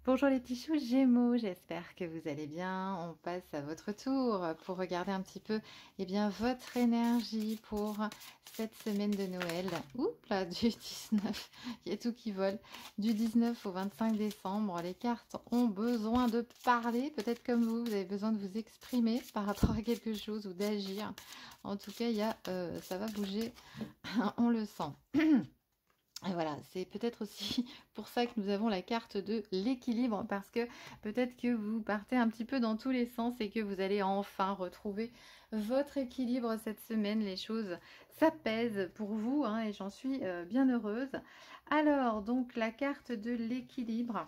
Bonjour les petits choux Gémeaux, j'espère que vous allez bien. On passe à votre tour pour regarder un petit peu votre énergie pour cette semaine de Noël. Oups là, du 19, il y a tout qui vole. Du 19 au 25 décembre, les cartes ont besoin de parler. Peut-être comme vous avez besoin de vous exprimer par rapport à quelque chose ou d'agir. En tout cas, ça va bouger, on le sent. Et voilà, c'est peut-être aussi pour ça que nous avons la carte de l'équilibre, parce que peut-être que vous partez un petit peu dans tous les sens et que vous allez enfin retrouver votre équilibre cette semaine. Les choses s'apaisent pour vous, hein, et j'en suis bien heureuse. Alors, donc la carte de l'équilibre.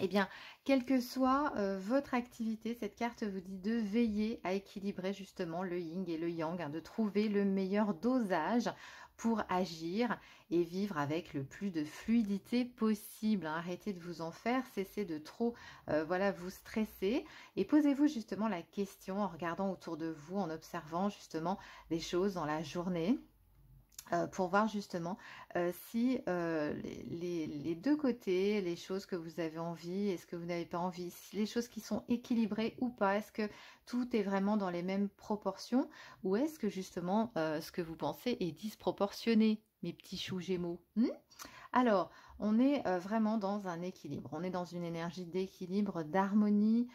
Eh bien, quelle que soit votre activité, cette carte vous dit de veiller à équilibrer justement le yin et le yang, hein, de trouver le meilleur dosage pour agir et vivre avec le plus de fluidité possible, hein. Arrêtez de vous en faire, cessez de trop vous stresser et posez-vous justement la question en regardant autour de vous, en observant justement les choses dans la journée. Pour voir justement si les deux côtés, les choses que vous avez envie et ce que vous n'avez pas envie, si les choses qui sont équilibrées ou pas, est-ce que tout est vraiment dans les mêmes proportions ou est-ce que justement ce que vous pensez est disproportionné, mes petits choux Gémeaux? Alors, on est vraiment dans un équilibre, on est dans une énergie d'équilibre, d'harmonie,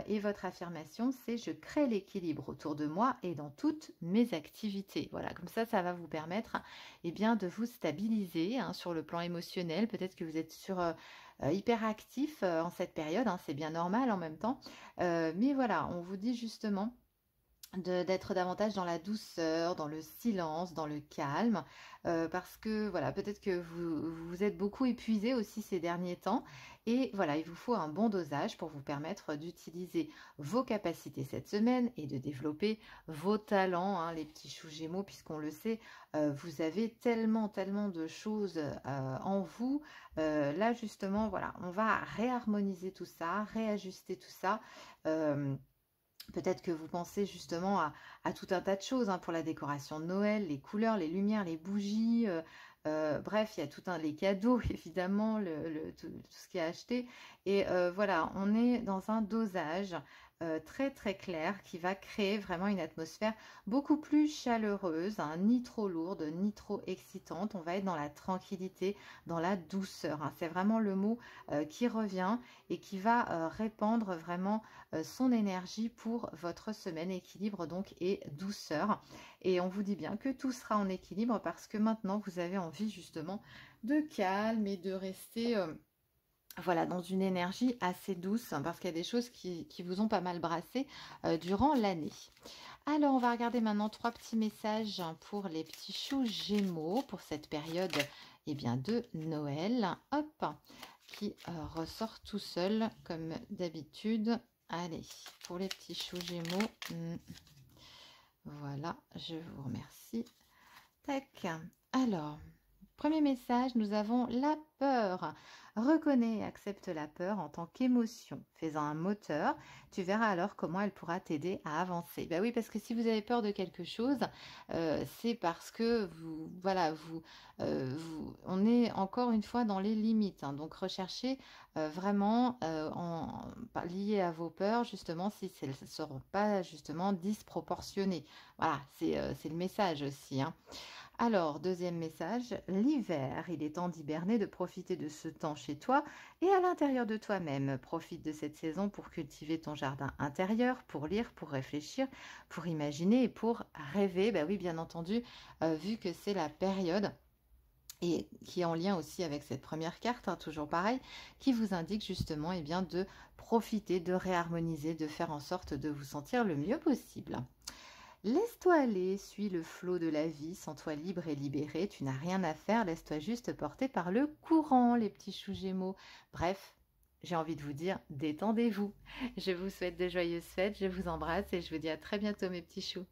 et votre affirmation, c'est « je crée l'équilibre autour de moi et dans toutes mes activités ». Voilà, comme ça va vous permettre de vous stabiliser, hein, sur le plan émotionnel. Peut-être que vous êtes hyper actif en cette période, hein, c'est bien normal en même temps. Mais voilà, on vous dit justement d'être davantage dans la douceur, dans le silence, dans le calme, parce que voilà, peut-être que vous êtes beaucoup épuisé aussi ces derniers temps, et voilà, il vous faut un bon dosage pour vous permettre d'utiliser vos capacités cette semaine et de développer vos talents, hein, les petits choux Gémeaux, puisqu'on le sait, vous avez tellement de choses en vous. Là justement, voilà, on va réharmoniser tout ça, réajuster tout ça. Peut-être que vous pensez justement à tout un tas de choses, hein, pour la décoration de Noël, les couleurs, les lumières, les bougies, bref, il y a les cadeaux, évidemment, tout ce qui est acheté. Et voilà, on est dans un dosage très clair qui va créer vraiment une atmosphère beaucoup plus chaleureuse, hein, ni trop lourde, ni trop excitante. On va être dans la tranquillité, dans la douceur, hein. C'est vraiment le mot qui revient et qui va répandre vraiment son énergie pour votre semaine, équilibre donc et douceur. Et on vous dit bien que tout sera en équilibre parce que maintenant vous avez envie justement de calme et de rester voilà, dans une énergie assez douce, hein, parce qu'il y a des choses qui vous ont pas mal brassé durant l'année. Alors, on va regarder maintenant 3 petits messages pour les petits choux Gémeaux pour cette période de Noël. Hop, qui ressort tout seul comme d'habitude. Allez, pour les petits choux Gémeaux. Voilà, je vous remercie. Tac. Alors, premier message, nous avons la peur. Reconnais et accepte la peur en tant qu'émotion. Fais-en un moteur. Tu verras alors comment elle pourra t'aider à avancer. Ben oui, parce que si vous avez peur de quelque chose, c'est parce que on est encore une fois dans les limites, hein. Donc recherchez vraiment lié à vos peurs, justement, si elles ne seront pas justement disproportionnées. Voilà, c'est le message aussi, hein. Alors, deuxième message, l'hiver, il est temps d'hiberner, de profiter de ce temps chez toi et à l'intérieur de toi-même. Profite de cette saison pour cultiver ton jardin intérieur, pour lire, pour réfléchir, pour imaginer et pour rêver. Ben oui, bien entendu, vu que c'est la période et qui est en lien aussi avec cette première carte, hein, toujours pareil, qui vous indique justement de profiter, de réharmoniser, de faire en sorte de vous sentir le mieux possible. Laisse-toi aller, suis le flot de la vie, sens-toi libre et libéré, tu n'as rien à faire, laisse-toi juste porter par le courant, les petits choux Gémeaux. Bref, j'ai envie de vous dire, détendez-vous. Je vous souhaite de joyeuses fêtes, je vous embrasse et je vous dis à très bientôt mes petits choux.